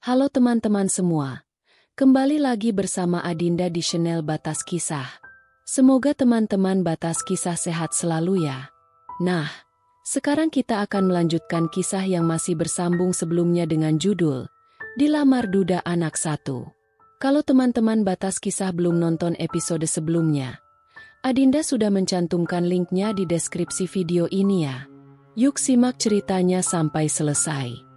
Halo teman-teman semua, kembali lagi bersama Adinda di channel Batas Kisah. Semoga teman-teman Batas Kisah sehat selalu ya. Nah, sekarang kita akan melanjutkan kisah yang masih bersambung sebelumnya dengan judul Dilamar Duda Anak 1. Kalau teman-teman Batas Kisah belum nonton episode sebelumnya, Adinda sudah mencantumkan linknya di deskripsi video ini ya. Yuk simak ceritanya sampai selesai.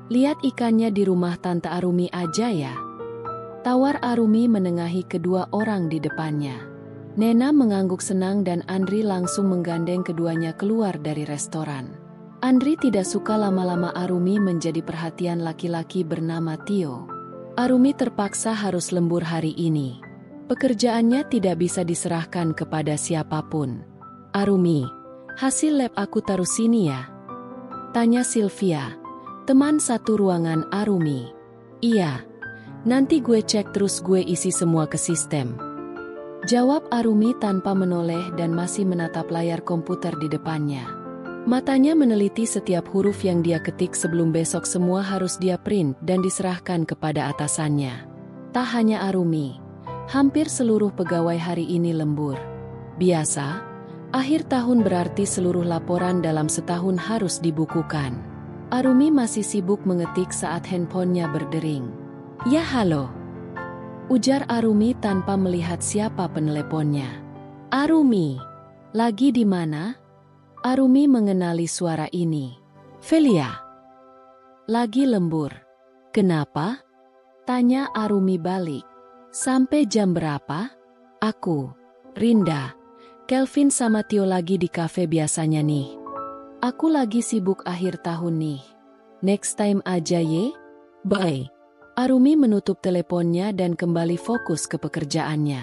Lihat ikannya di rumah Tante Arumi aja ya. Tawar Arumi menengahi kedua orang di depannya. Nena mengangguk senang dan Andri langsung menggandeng keduanya keluar dari restoran. Andri tidak suka lama-lama Arumi menjadi perhatian laki-laki bernama Tio. Arumi terpaksa harus lembur hari ini. Pekerjaannya tidak bisa diserahkan kepada siapapun. Arumi, hasil lab aku taruh sini ya? Tanya Sylvia, teman satu ruangan Arumi. Iya, nanti gue cek terus gue isi semua ke sistem. Jawab Arumi tanpa menoleh dan masih menatap layar komputer di depannya. Matanya meneliti setiap huruf yang dia ketik sebelum besok semua harus dia print dan diserahkan kepada atasannya. Tak hanya Arumi, hampir seluruh pegawai hari ini lembur. Biasa, akhir tahun berarti seluruh laporan dalam setahun harus dibukukan. Arumi masih sibuk mengetik saat handphonenya berdering. Ya halo, ujar Arumi tanpa melihat siapa peneleponnya. Arumi, lagi di mana? Arumi mengenali suara ini. Velia. Lagi lembur. Kenapa? Tanya Arumi balik. Sampai jam berapa? Aku, Rinda, Kelvin sama Tio lagi di kafe biasanya nih. Aku lagi sibuk akhir tahun nih. Next time aja ye? Bye. Arumi menutup teleponnya dan kembali fokus ke pekerjaannya.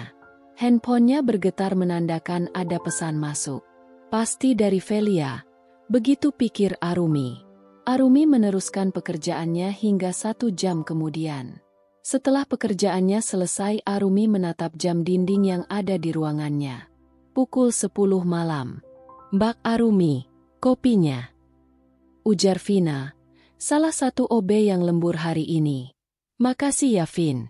Handphonenya bergetar menandakan ada pesan masuk. Pasti dari Velia, begitu pikir Arumi. Arumi meneruskan pekerjaannya hingga 1 jam kemudian. Setelah pekerjaannya selesai, Arumi menatap jam dinding yang ada di ruangannya. Pukul 10 malam. Mbak Arumi, kopinya. Ujar Vina, salah satu OB yang lembur hari ini. Makasih ya Vin.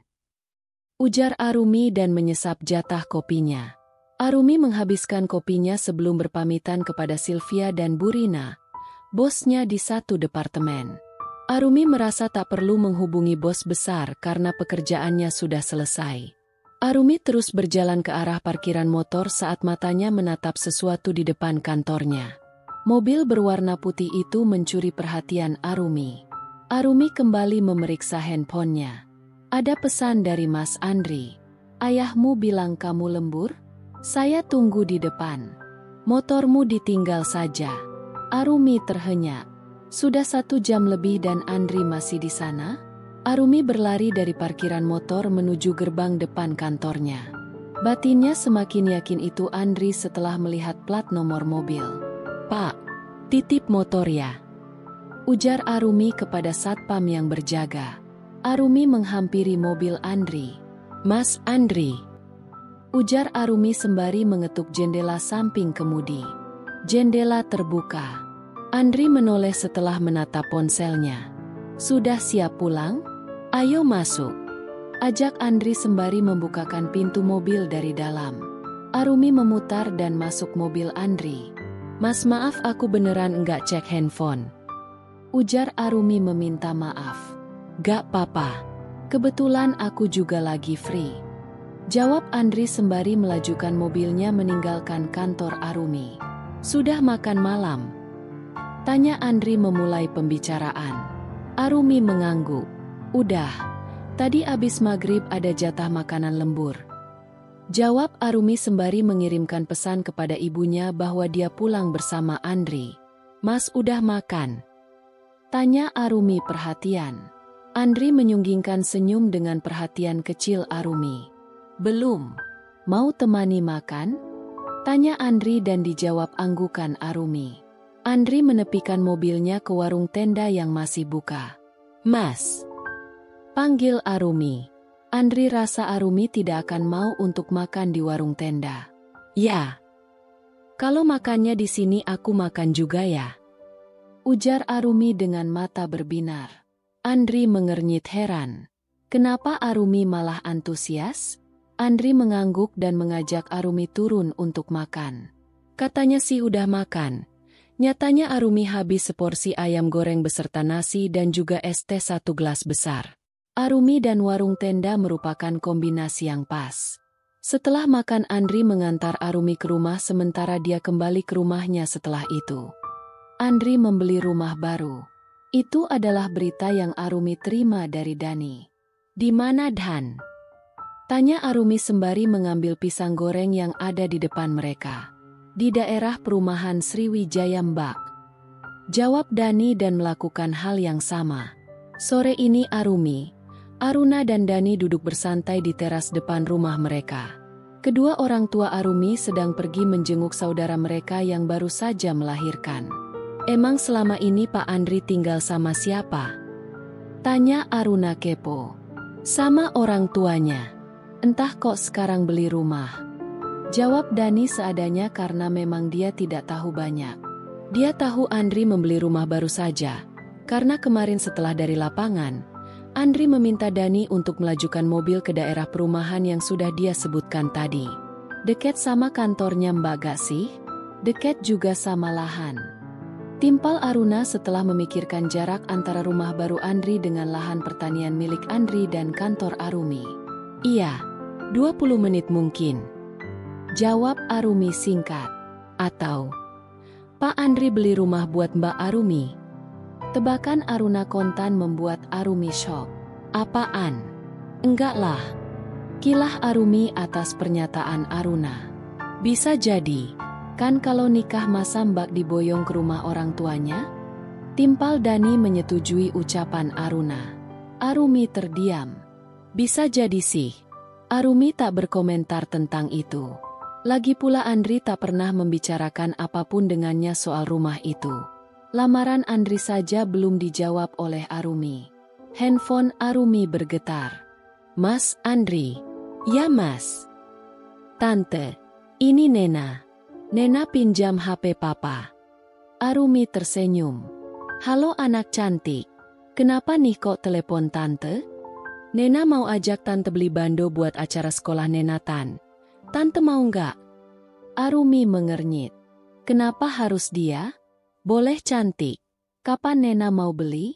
Ujar Arumi dan menyesap jatah kopinya. Arumi menghabiskan kopinya sebelum berpamitan kepada Sylvia dan Burina, bosnya di satu departemen. Arumi merasa tak perlu menghubungi bos besar karena pekerjaannya sudah selesai. Arumi terus berjalan ke arah parkiran motor saat matanya menatap sesuatu di depan kantornya. Mobil berwarna putih itu mencuri perhatian Arumi. Arumi kembali memeriksa handphonenya. Ada pesan dari Mas Andri. Ayahmu bilang kamu lembur? Saya tunggu di depan. Motormu ditinggal saja. Arumi terhenyak. Sudah 1 jam lebih dan Andri masih di sana? Arumi berlari dari parkiran motor menuju gerbang depan kantornya. Batinnya semakin yakin itu Andri setelah melihat plat nomor mobil. Pak, titip motor ya. Ujar Arumi kepada satpam yang berjaga. Arumi menghampiri mobil Andri. Mas Andri. Ujar Arumi sembari mengetuk jendela samping kemudi. Jendela terbuka. Andri menoleh setelah menatap ponselnya. Sudah siap pulang? Ayo masuk. Ajak Andri sembari membukakan pintu mobil dari dalam. Arumi memutar dan masuk mobil Andri. Mas maaf aku beneran enggak cek handphone. Ujar Arumi meminta maaf. Gak apa-apa. Kebetulan aku juga lagi free. Jawab Andri sembari melajukan mobilnya meninggalkan kantor Arumi. Sudah makan malam? Tanya Andri memulai pembicaraan. Arumi mengangguk. Udah, tadi abis maghrib ada jatah makanan lembur. Jawab Arumi sembari mengirimkan pesan kepada ibunya bahwa dia pulang bersama Andri. Mas udah makan? Tanya Arumi perhatian. Andri menyunggingkan senyum dengan perhatian kecil Arumi. Belum. Mau temani makan? Tanya Andri dan dijawab anggukan Arumi. Andri menepikan mobilnya ke warung tenda yang masih buka. Mas. Panggil Arumi. Andri rasa Arumi tidak akan mau untuk makan di warung tenda. Ya, kalau makannya di sini aku makan juga ya, ujar Arumi dengan mata berbinar. Andri mengernyit heran. Kenapa Arumi malah antusias? Andri mengangguk dan mengajak Arumi turun untuk makan. Katanya sih udah makan. Nyatanya Arumi habis seporsi ayam goreng beserta nasi dan juga es teh 1 gelas besar. Arumi dan warung tenda merupakan kombinasi yang pas. Setelah makan Andri mengantar Arumi ke rumah sementara dia kembali ke rumahnya setelah itu. Andri membeli rumah baru. Itu adalah berita yang Arumi terima dari Dani. Di mana Dan? Tanya Arumi sembari mengambil pisang goreng yang ada di depan mereka. Di daerah perumahan Sriwijaya Mbak. Jawab Dani dan melakukan hal yang sama. Sore ini Arumi, Aruna dan Dani duduk bersantai di teras depan rumah mereka. Kedua orang tua Arumi sedang pergi menjenguk saudara mereka yang baru saja melahirkan. Emang selama ini Pak Andri tinggal sama siapa? Tanya Aruna kepo. Sama orang tuanya. Entah kok sekarang beli rumah. Jawab Dani seadanya karena memang dia tidak tahu banyak. Dia tahu Andri membeli rumah baru saja. Karena kemarin setelah dari lapangan, Andri meminta Dani untuk melajukan mobil ke daerah perumahan yang sudah dia sebutkan tadi. Dekat sama kantornya Mbak gak sih? Dekat juga sama lahan. Timpal Aruna setelah memikirkan jarak antara rumah baru Andri dengan lahan pertanian milik Andri dan kantor Arumi. Iya, 20 menit mungkin. Jawab Arumi singkat. Atau, Pak Andri beli rumah buat Mbak Arumi. Tebakan Aruna kontan membuat Arumi shock. Apaan? Enggak lah. Kilah Arumi atas pernyataan Aruna. Bisa jadi. Kan kalau nikah masa Mbak diboyong ke rumah orang tuanya? Timpal Dani menyetujui ucapan Aruna. Arumi terdiam. Bisa jadi sih. Arumi tak berkomentar tentang itu. Lagi pula Andri tak pernah membicarakan apapun dengannya soal rumah itu. Lamaran Andri saja belum dijawab oleh Arumi. Handphone Arumi bergetar. Mas Andri. Ya mas. Tante. Ini Nena. Nena pinjam HP papa. Arumi tersenyum. Halo anak cantik. Kenapa nih kok telepon tante? Nena mau ajak tante beli bando buat acara sekolah Nena Tan. Tante mau nggak? Arumi mengernyit. Kenapa harus dia? Boleh cantik. Kapan Nena mau beli?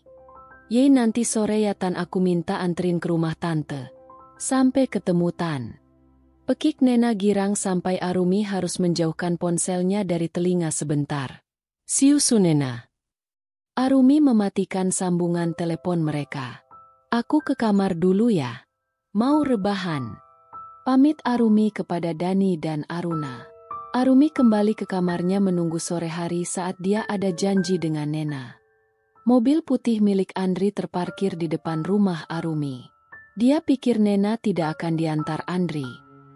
Yey nanti sore ya Tan aku minta anterin ke rumah tante. Sampai ketemu Tan. Pekik Nena girang sampai Arumi harus menjauhkan ponselnya dari telinga sebentar. Siusu Nena. Arumi mematikan sambungan telepon mereka. Aku ke kamar dulu ya. Mau rebahan. Pamit Arumi kepada Dani dan Aruna. Arumi kembali ke kamarnya menunggu sore hari saat dia ada janji dengan Nena. Mobil putih milik Andri terparkir di depan rumah Arumi. Dia pikir Nena tidak akan diantar Andri.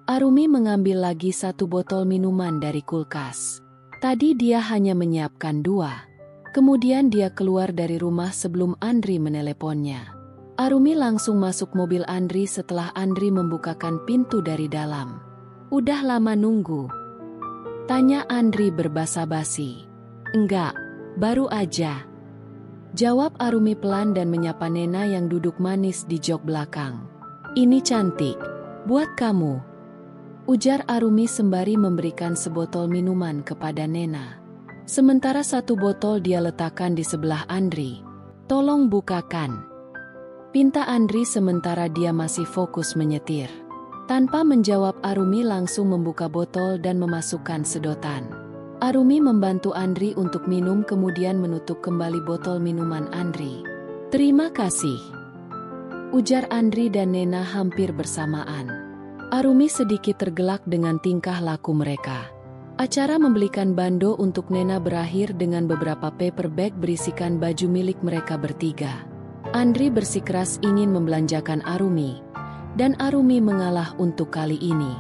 Arumi mengambil lagi 1 botol minuman dari kulkas. Tadi dia hanya menyiapkan 2. Kemudian dia keluar dari rumah sebelum Andri meneleponnya. Arumi langsung masuk mobil Andri setelah Andri membukakan pintu dari dalam. Udah lama nunggu? Tanya Andri berbasa-basi. Enggak, baru aja. Jawab Arumi pelan dan menyapa Nena yang duduk manis di jok belakang. Ini cantik, buat kamu. Ujar Arumi sembari memberikan sebotol minuman kepada Nena. Sementara 1 botol dia letakkan di sebelah Andri. Tolong bukakan. Pinta Andri sementara dia masih fokus menyetir. Tanpa menjawab Arumi langsung membuka botol dan memasukkan sedotan. Arumi membantu Andri untuk minum kemudian menutup kembali botol minuman Andri. Terima kasih. Ujar Andri dan Nena hampir bersamaan. Arumi sedikit tergelak dengan tingkah laku mereka. Acara membelikan bando untuk Nena berakhir dengan beberapa paper bag berisikan baju milik mereka bertiga. Andri bersikeras ingin membelanjakan Arumi, dan Arumi mengalah untuk kali ini.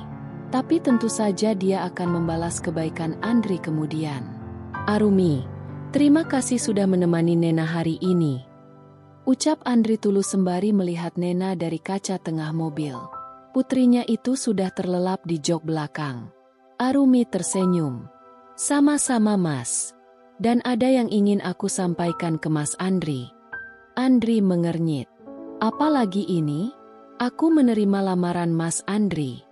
Tapi tentu saja dia akan membalas kebaikan Andri kemudian. Arumi, terima kasih sudah menemani Nena hari ini. Ucap Andri tulus sembari melihat Nena dari kaca tengah mobil. Putrinya itu sudah terlelap di jok belakang. Arumi tersenyum. Sama-sama Mas. Dan ada yang ingin aku sampaikan ke Mas Andri. Andri mengernyit. Apalagi ini? Aku menerima lamaran Mas Andri.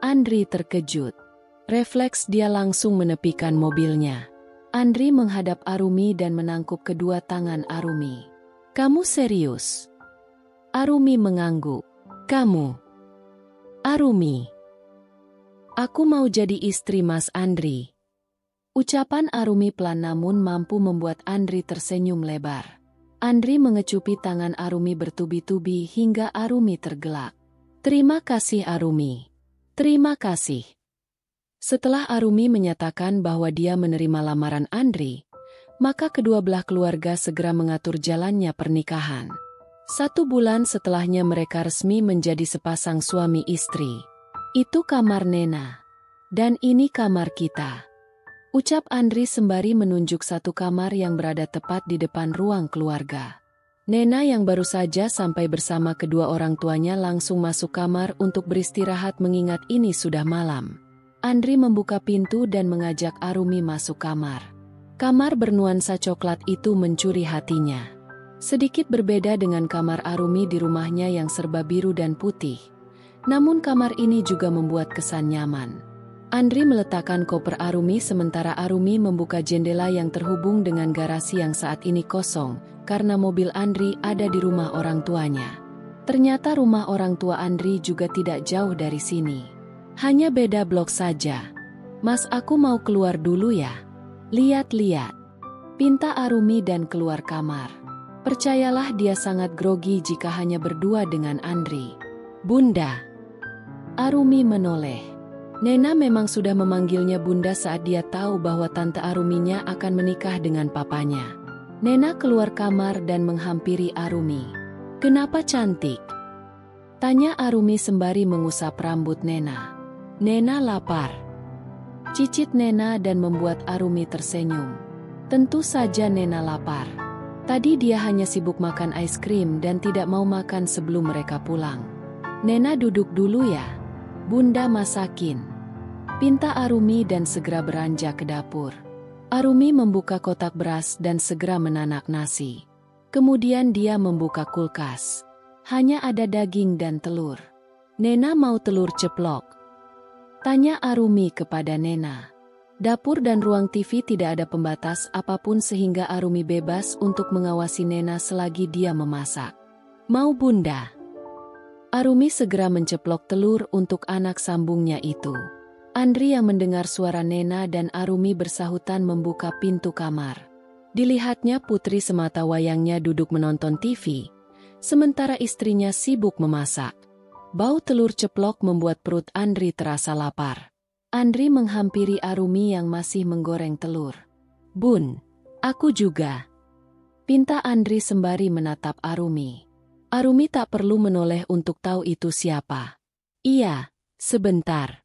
Andri terkejut. Refleks dia langsung menepikan mobilnya. Andri menghadap Arumi dan menangkup kedua tangan Arumi. Kamu serius? Arumi mengangguk. Kamu? Arumi. Aku mau jadi istri Mas Andri. Ucapan Arumi pelan namun mampu membuat Andri tersenyum lebar. Andri mengecupi tangan Arumi bertubi-tubi hingga Arumi tergelak. Terima kasih Arumi. Terima kasih. Setelah Arumi menyatakan bahwa dia menerima lamaran Andri, maka kedua belah keluarga segera mengatur jalannya pernikahan. 1 bulan setelahnya mereka resmi menjadi sepasang suami istri. Itu kamar Nena. Dan ini kamar kita. Ucap Andri sembari menunjuk satu kamar yang berada tepat di depan ruang keluarga. Nena yang baru saja sampai bersama kedua orang tuanya langsung masuk kamar untuk beristirahat mengingat ini sudah malam. Andri membuka pintu dan mengajak Arumi masuk kamar. Kamar bernuansa coklat itu mencuri hatinya. Sedikit berbeda dengan kamar Arumi di rumahnya yang serba biru dan putih. Namun kamar ini juga membuat kesan nyaman. Andri meletakkan koper Arumi sementara Arumi membuka jendela yang terhubung dengan garasi yang saat ini kosong, karena mobil Andri ada di rumah orang tuanya. Ternyata rumah orang tua Andri juga tidak jauh dari sini. Hanya beda blok saja. Mas, aku mau keluar dulu ya. Lihat-lihat. Pinta Arumi dan keluar kamar. Percayalah dia sangat grogi jika hanya berdua dengan Andri. Bunda. Arumi menoleh. Nena memang sudah memanggilnya Bunda saat dia tahu bahwa Tante Aruminya akan menikah dengan papanya. Nena keluar kamar dan menghampiri Arumi. Kenapa cantik? Tanya Arumi sembari mengusap rambut Nena. Nena lapar. Cicit Nena dan membuat Arumi tersenyum. Tentu saja Nena lapar. Tadi dia hanya sibuk makan es krim dan tidak mau makan sebelum mereka pulang. Nena duduk dulu ya. Bunda masakin. Pinta Arumi dan segera beranjak ke dapur. Arumi membuka kotak beras dan segera menanak nasi. Kemudian dia membuka kulkas. Hanya ada daging dan telur. Nena mau telur ceplok? Tanya Arumi kepada Nena. Dapur dan ruang TV tidak ada pembatas apapun sehingga Arumi bebas untuk mengawasi Nena selagi dia memasak. Mau Bunda? Arumi segera menceplok telur untuk anak sambungnya itu. Andri yang mendengar suara Nena dan Arumi bersahutan membuka pintu kamar. Dilihatnya putri semata wayangnya duduk menonton TV, sementara istrinya sibuk memasak. Bau telur ceplok membuat perut Andri terasa lapar. Andri menghampiri Arumi yang masih menggoreng telur. Bun, aku juga. Pinta Andri sembari menatap Arumi. Arumi tak perlu menoleh untuk tahu itu siapa. Iya, sebentar.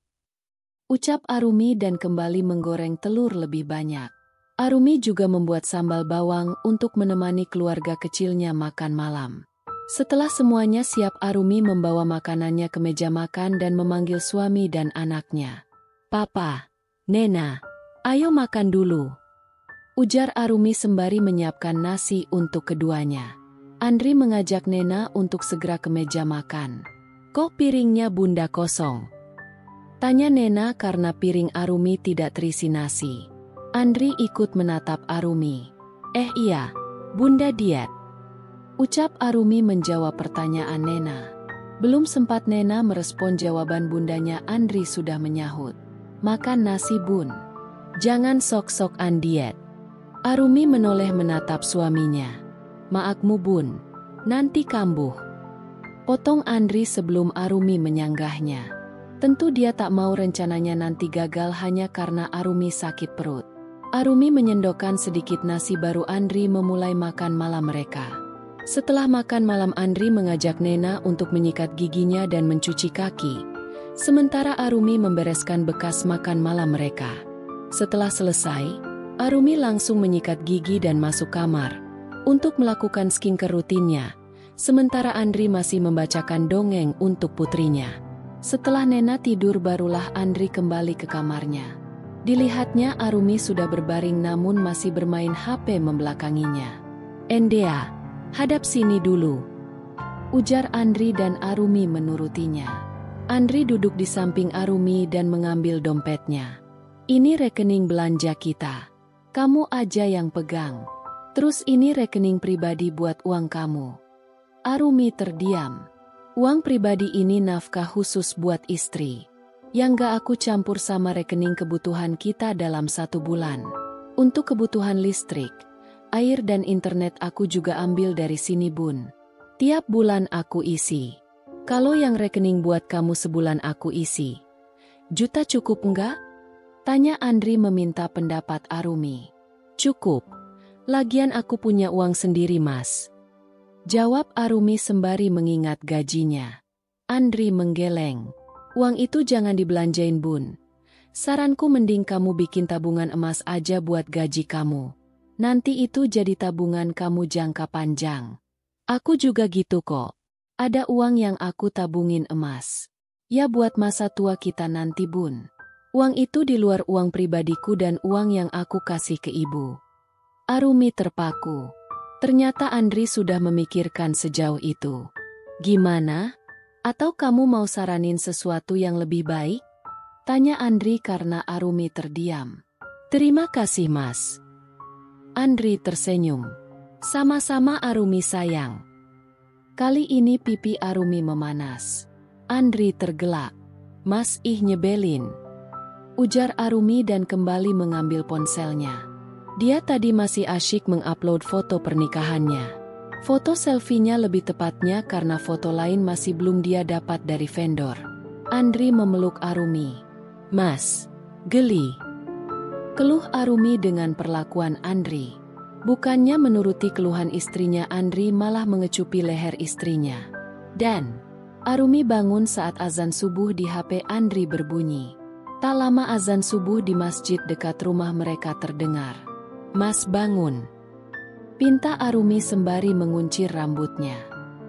Ucap Arumi dan kembali menggoreng telur lebih banyak. Arumi juga membuat sambal bawang untuk menemani keluarga kecilnya makan malam. Setelah semuanya siap, Arumi membawa makanannya ke meja makan dan memanggil suami dan anaknya. Papa, Nena, ayo makan dulu. Ujar Arumi sembari menyiapkan nasi untuk keduanya. Andri mengajak Nena untuk segera ke meja makan. Kok piringnya Bunda kosong? Tanya Nena karena piring Arumi tidak terisi nasi. Andri ikut menatap Arumi. Iya, Bunda diet. Ucap Arumi menjawab pertanyaan Nena. Belum sempat Nena merespon jawaban bundanya, Andri sudah menyahut. Makan nasi Bun. Jangan sok-sokan diet. Arumi menoleh menatap suaminya. Maafmu Bun, nanti kambuh. Potong Andri sebelum Arumi menyanggahnya. Tentu dia tak mau rencananya nanti gagal hanya karena Arumi sakit perut. Arumi menyendokkan sedikit nasi baru Andri memulai makan malam mereka. Setelah makan malam Andri mengajak Nena untuk menyikat giginya dan mencuci kaki. Sementara Arumi membereskan bekas makan malam mereka. Setelah selesai, Arumi langsung menyikat gigi dan masuk kamar. untuk melakukan skincare rutinnya, sementara Andri masih membacakan dongeng untuk putrinya. Setelah Nena tidur barulah Andri kembali ke kamarnya. Dilihatnya Arumi sudah berbaring namun masih bermain HP membelakanginya. "Endea, hadap sini dulu," ujar Andri dan Arumi menurutinya. Andri duduk di samping Arumi dan mengambil dompetnya. "Ini rekening belanja kita. Kamu aja yang pegang. Terus ini rekening pribadi buat uang kamu." Arumi terdiam. "Uang pribadi ini nafkah khusus buat istri. Yang gak aku campur sama rekening kebutuhan kita dalam 1 bulan. Untuk kebutuhan listrik, air dan internet aku juga ambil dari sini bun. Tiap bulan aku isi. Kalau yang rekening buat kamu sebulan aku isi. Juta cukup enggak?" tanya Andri meminta pendapat Arumi. "Cukup. Lagian aku punya uang sendiri mas," jawab Arumi sembari mengingat gajinya. Andri menggeleng. "Uang itu jangan dibelanjain bun. Saranku mending kamu bikin tabungan emas aja buat gaji kamu. Nanti itu jadi tabungan kamu jangka panjang. Aku juga gitu kok. Ada uang yang aku tabungin emas. Ya buat masa tua kita nanti bun. Uang itu di luar uang pribadiku dan uang yang aku kasih ke ibu." Arumi terpaku. Ternyata Andri sudah memikirkan sejauh itu. "Gimana? Atau kamu mau saranin sesuatu yang lebih baik?" tanya Andri karena Arumi terdiam. "Terima kasih mas." Andri tersenyum. "Sama-sama Arumi sayang." Kali ini pipi Arumi memanas. Andri tergelak. "Mas nyebelin," ujar Arumi dan kembali mengambil ponselnya. Dia tadi masih asyik mengupload foto pernikahannya. Foto selfie-nya lebih tepatnya karena foto lain masih belum dia dapat dari vendor. Andri memeluk Arumi. "Mas, geli," keluh Arumi dengan perlakuan Andri. Bukannya menuruti keluhan istrinya, Andri malah mengecupi leher istrinya. Dan Arumi bangun saat azan subuh di HP Andri berbunyi. Tak lama azan subuh di masjid dekat rumah mereka terdengar. "Mas bangun," pinta Arumi sembari menguncir rambutnya.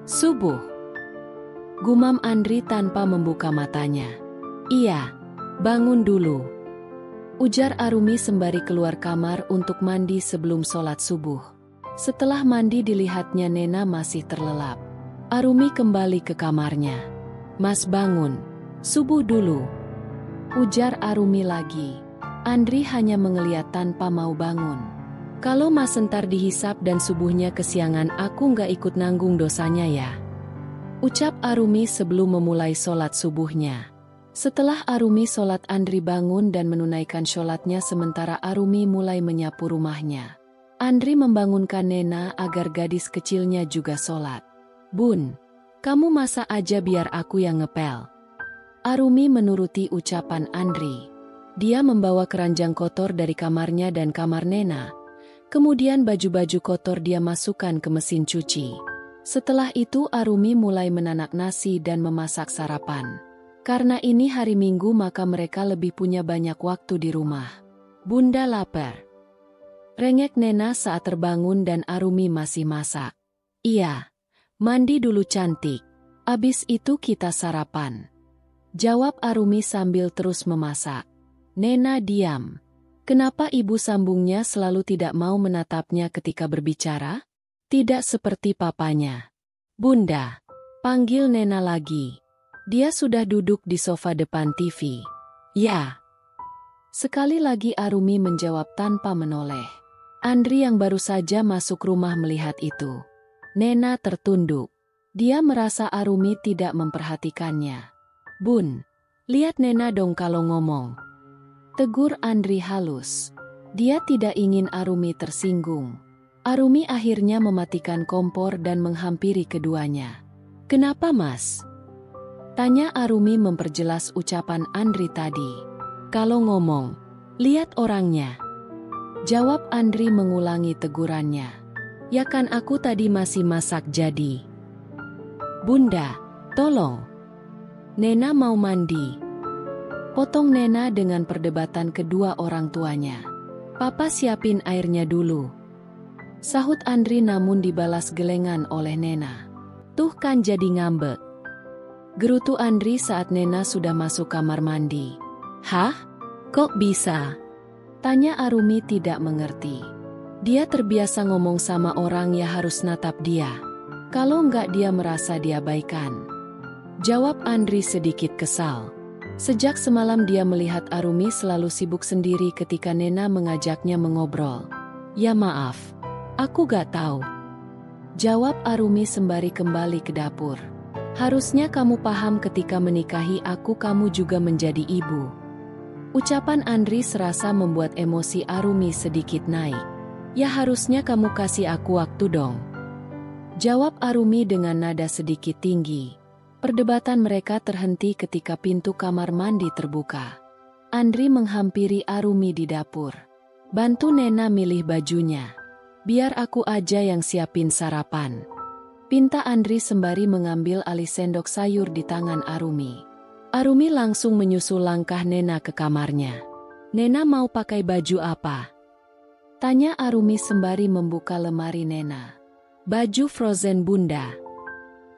"Subuh," gumam Andri tanpa membuka matanya. "Iya, bangun dulu," ujar Arumi sembari keluar kamar untuk mandi sebelum sholat subuh. Setelah mandi dilihatnya Nena masih terlelap. Arumi kembali ke kamarnya. "Mas bangun, subuh dulu," ujar Arumi lagi. Andri hanya mengeliat tanpa mau bangun. "Kalau mas entar dihisap dan subuhnya kesiangan aku nggak ikut nanggung dosanya ya," ucap Arumi sebelum memulai sholat subuhnya. Setelah Arumi sholat, Andri bangun dan menunaikan sholatnya sementara Arumi mulai menyapu rumahnya. Andri membangunkan Nena agar gadis kecilnya juga sholat. "Bun, kamu masak aja biar aku yang ngepel." Arumi menuruti ucapan Andri. Dia membawa keranjang kotor dari kamarnya dan kamar Nena. Kemudian baju-baju kotor dia masukkan ke mesin cuci. Setelah itu Arumi mulai menanak nasi dan memasak sarapan. Karena ini hari Minggu maka mereka lebih punya banyak waktu di rumah. "Bunda lapar," rengek Nena saat terbangun dan Arumi masih masak. "Iya, mandi dulu cantik. Abis itu kita sarapan," jawab Arumi sambil terus memasak. Nena diam. Kenapa ibu sambungnya selalu tidak mau menatapnya ketika berbicara? Tidak seperti papanya. "Bunda," panggil Nena lagi. Dia sudah duduk di sofa depan TV. "Ya." Sekali lagi Arumi menjawab tanpa menoleh. Andri yang baru saja masuk rumah melihat itu. Nena tertunduk. Dia merasa Arumi tidak memperhatikannya. "Bun, lihat Nena dong kalau ngomong," tegur Andri halus. Dia tidak ingin Arumi tersinggung. Arumi akhirnya mematikan kompor dan menghampiri keduanya. "Kenapa mas?" tanya Arumi memperjelas ucapan Andri tadi. "Kalau ngomong, lihat orangnya," jawab Andri mengulangi tegurannya. "Ya kan aku tadi masih masak jadi." "Bunda, tolong. Nena mau mandi," potong Nena dengan perdebatan kedua orang tuanya. "Papa siapin airnya dulu," Sahut Andri namun dibalas gelengan oleh Nena. Tuh kan jadi ngambek. Gerutu Andri saat Nena sudah masuk kamar mandi. Hah? Kok bisa? Tanya Arumi tidak mengerti. Dia terbiasa ngomong sama orang ya harus natap dia. Kalau enggak dia merasa diabaikan. Jawab Andri sedikit kesal. Sejak semalam dia melihat Arumi selalu sibuk sendiri ketika Nena mengajaknya mengobrol. Ya maaf, aku gak tahu. Jawab Arumi sembari kembali ke dapur. Harusnya kamu paham ketika menikahi aku kamu juga menjadi ibu. Ucapan Andri serasa membuat emosi Arumi sedikit naik. Ya harusnya kamu kasih aku waktu dong. Jawab Arumi dengan nada sedikit tinggi. Perdebatan mereka terhenti ketika pintu kamar mandi terbuka. Andri menghampiri Arumi di dapur. Bantu Nena milih bajunya. Biar aku aja yang siapin sarapan. Pinta Andri sembari mengambil alih sendok sayur di tangan Arumi. Arumi langsung menyusul langkah Nena ke kamarnya. Nena mau pakai baju apa? Tanya Arumi sembari membuka lemari Nena. Baju Frozen Bunda.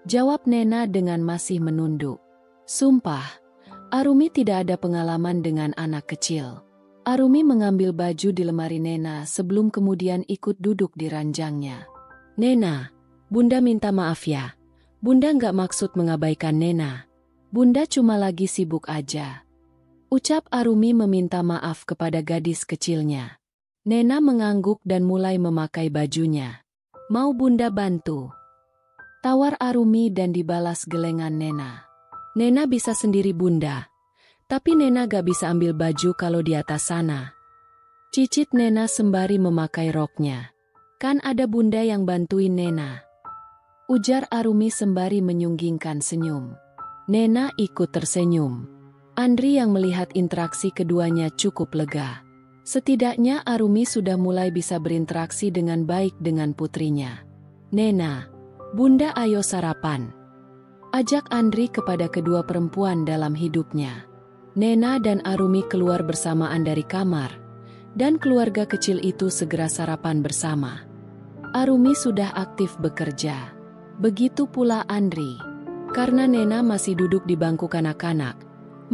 Jawab Nena dengan masih menunduk. Sumpah, Arumi tidak ada pengalaman dengan anak kecil. Arumi mengambil baju di lemari Nena sebelum kemudian ikut duduk di ranjangnya. Nena, Bunda minta maaf ya. Bunda nggak maksud mengabaikan Nena. Bunda cuma lagi sibuk aja. Ucap Arumi meminta maaf kepada gadis kecilnya. Nena mengangguk dan mulai memakai bajunya. Mau Bunda bantu? Tawar Arumi dan dibalas gelengan Nena. Nena bisa sendiri Bunda. Tapi Nena gak bisa ambil baju kalau di atas sana. Cicit Nena sembari memakai roknya. Kan ada Bunda yang bantuin Nena. Ujar Arumi sembari menyunggingkan senyum. Nena ikut tersenyum. Andri yang melihat interaksi keduanya cukup lega. Setidaknya Arumi sudah mulai bisa berinteraksi dengan baik dengan putrinya. Nena, Bunda ayo sarapan. Ajak Andri kepada kedua perempuan dalam hidupnya. Nena dan Arumi keluar bersamaan dari kamar. Dan keluarga kecil itu segera sarapan bersama. Arumi sudah aktif bekerja. Begitu pula Andri. Karena Nena masih duduk di bangku kanak-kanak,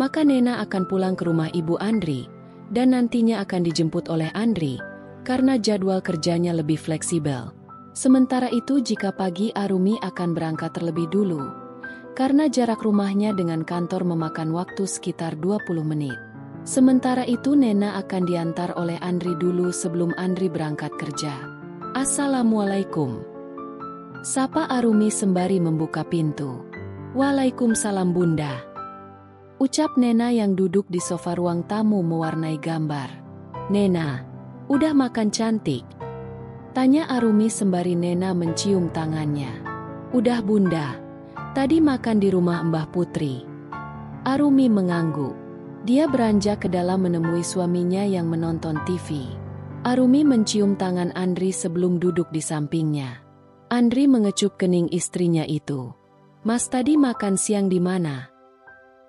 maka Nena akan pulang ke rumah ibu Andri, dan nantinya akan dijemput oleh Andri, karena jadwal kerjanya lebih fleksibel. Sementara itu jika pagi Arumi akan berangkat terlebih dulu, karena jarak rumahnya dengan kantor memakan waktu sekitar 20 menit. Sementara itu Nena akan diantar oleh Andri dulu sebelum Andri berangkat kerja. Assalamualaikum. Sapa Arumi sembari membuka pintu. Waalaikumsalam Bunda. Ucap Nena yang duduk di sofa ruang tamu mewarnai gambar. Nena, udah makan cantik? Tanya Arumi sembari Nena mencium tangannya. Udah Bunda, tadi makan di rumah Mbah Putri. Arumi mengangguk. Dia beranjak ke dalam menemui suaminya yang menonton TV. Arumi mencium tangan Andri sebelum duduk di sampingnya. Andri mengecup kening istrinya itu. Mas tadi makan siang di mana?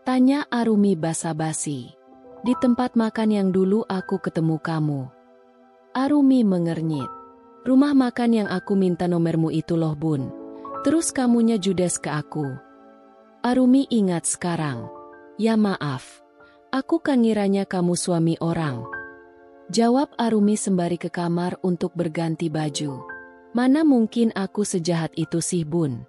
Tanya Arumi basa-basi. Di tempat makan yang dulu aku ketemu kamu. Arumi mengernyit. Rumah makan yang aku minta nomormu itu loh Bun. Terus kamunya judes ke aku. Arumi ingat sekarang. Ya maaf. Aku kan ngiranya kamu suami orang. Jawab Arumi sembari ke kamar untuk berganti baju. Mana mungkin aku sejahat itu sih Bun.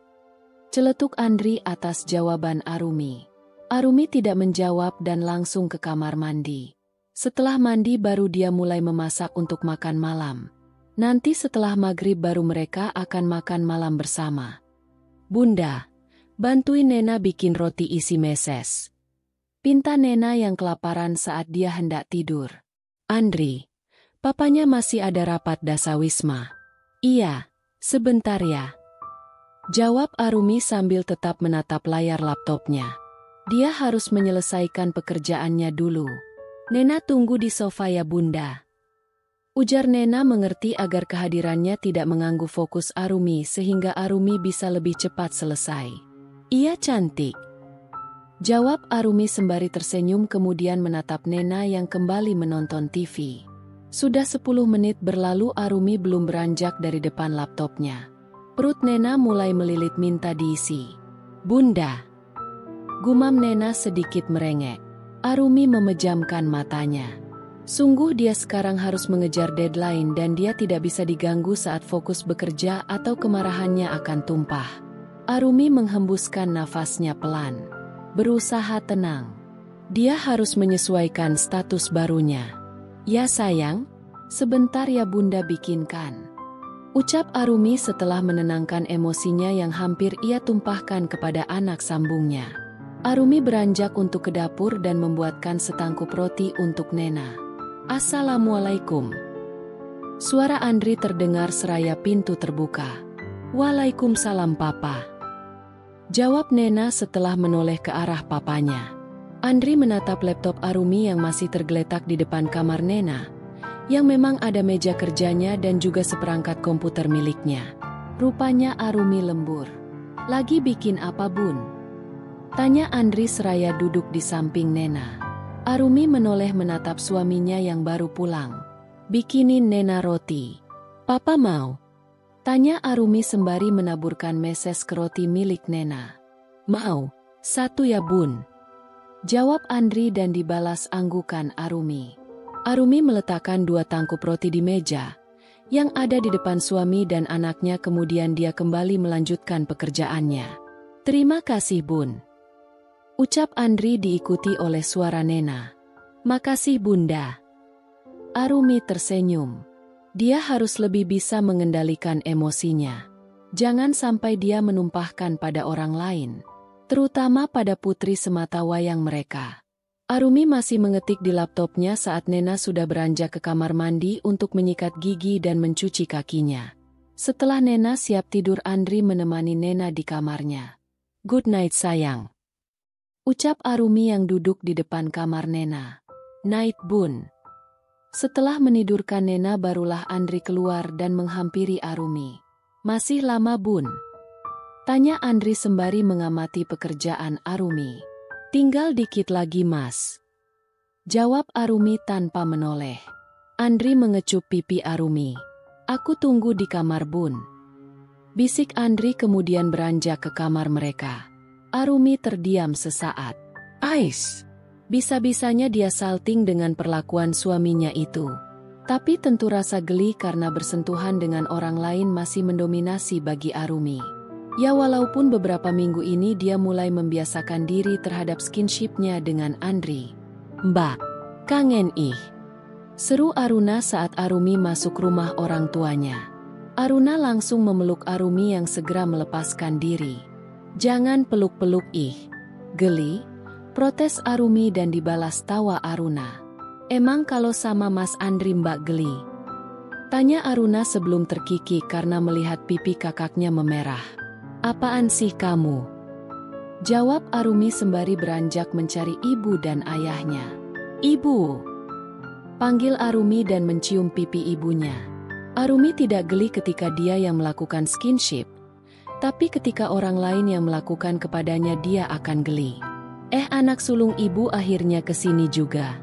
Celetuk Andri atas jawaban Arumi. Arumi tidak menjawab dan langsung ke kamar mandi. Setelah mandi baru dia mulai memasak untuk makan malam. Nanti setelah maghrib baru mereka akan makan malam bersama. Bunda, bantuin Nena bikin roti isi meses. Pinta Nena yang kelaparan saat dia hendak tidur. Andri, papanya masih ada rapat dasawisma. Iya, sebentar ya. Jawab Arumi sambil tetap menatap layar laptopnya. Dia harus menyelesaikan pekerjaannya dulu. Nena tunggu di sofa ya Bunda. Ujar Nena mengerti agar kehadirannya tidak mengganggu fokus Arumi sehingga Arumi bisa lebih cepat selesai. Iya cantik. Jawab Arumi sembari tersenyum kemudian menatap Nena yang kembali menonton TV. Sudah 10 menit berlalu Arumi belum beranjak dari depan laptopnya. Perut Nena mulai melilit minta diisi. "Bunda," gumam Nena sedikit merengek. Arumi memejamkan matanya. Sungguh dia sekarang harus mengejar deadline dan dia tidak bisa diganggu saat fokus bekerja atau kemarahannya akan tumpah. Arumi menghembuskan nafasnya pelan. Berusaha tenang. Dia harus menyesuaikan status barunya. "Ya sayang, sebentar ya Bunda bikinkan," ucap Arumi setelah menenangkan emosinya yang hampir ia tumpahkan kepada anak sambungnya. Arumi beranjak untuk ke dapur dan membuatkan setangkup roti untuk Nena. "Assalamualaikum." Suara Andri terdengar seraya pintu terbuka. "Waalaikumsalam Papa," jawab Nena setelah menoleh ke arah papanya. Andri menatap laptop Arumi yang masih tergeletak di depan kamar Nena, yang memang ada meja kerjanya dan juga seperangkat komputer miliknya. Rupanya Arumi lembur. "Lagi bikin apa Bun?" tanya Andri seraya duduk di samping Nena. Arumi menoleh menatap suaminya yang baru pulang. "Bikinin Nena roti." "Papa mau?" tanya Arumi sembari menaburkan meses ke roti milik Nena. "Mau, 1 ya Bun," jawab Andri dan dibalas anggukan Arumi. Arumi meletakkan 2 tangkup roti di meja yang ada di depan suami dan anaknya, kemudian dia kembali melanjutkan pekerjaannya. "Terima kasih Bun," ucap Andri diikuti oleh suara Nena. "Makasih Bunda." Arumi tersenyum. Dia harus lebih bisa mengendalikan emosinya. Jangan sampai dia menumpahkan pada orang lain, terutama pada putri sematawayang mereka. Arumi masih mengetik di laptopnya saat Nena sudah beranjak ke kamar mandi untuk menyikat gigi dan mencuci kakinya. Setelah Nena siap tidur, Andri menemani Nena di kamarnya. "Good night sayang," ucap Arumi yang duduk di depan kamar Nena. "Night Bun." Setelah menidurkan Nena barulah Andri keluar dan menghampiri Arumi. "Masih lama Bun?" tanya Andri sembari mengamati pekerjaan Arumi. "Tinggal dikit lagi Mas," jawab Arumi tanpa menoleh. Andri mengecup pipi Arumi. "Aku tunggu di kamar Bun," bisik Andri kemudian beranjak ke kamar mereka. Arumi terdiam sesaat. "Ais!" Bisa-bisanya dia salting dengan perlakuan suaminya itu. Tapi tentu rasa geli karena bersentuhan dengan orang lain masih mendominasi bagi Arumi. Ya walaupun beberapa minggu ini dia mulai membiasakan diri terhadap skinshipnya dengan Andri. "Mbak, kangen ih," seru Aruna saat Arumi masuk rumah orang tuanya. Aruna langsung memeluk Arumi yang segera melepaskan diri. "Jangan peluk-peluk ih, geli," protes Arumi dan dibalas tawa Aruna. "Emang kalau sama Mas Andri Mbak geli?" tanya Aruna sebelum terkikik karena melihat pipi kakaknya memerah. "Apaan sih kamu?" jawab Arumi sembari beranjak mencari ibu dan ayahnya. "Ibu!" panggil Arumi dan mencium pipi ibunya. Arumi tidak geli ketika dia yang melakukan skinship, tapi ketika orang lain yang melakukan kepadanya dia akan geli. Anak sulung ibu akhirnya kesini juga,"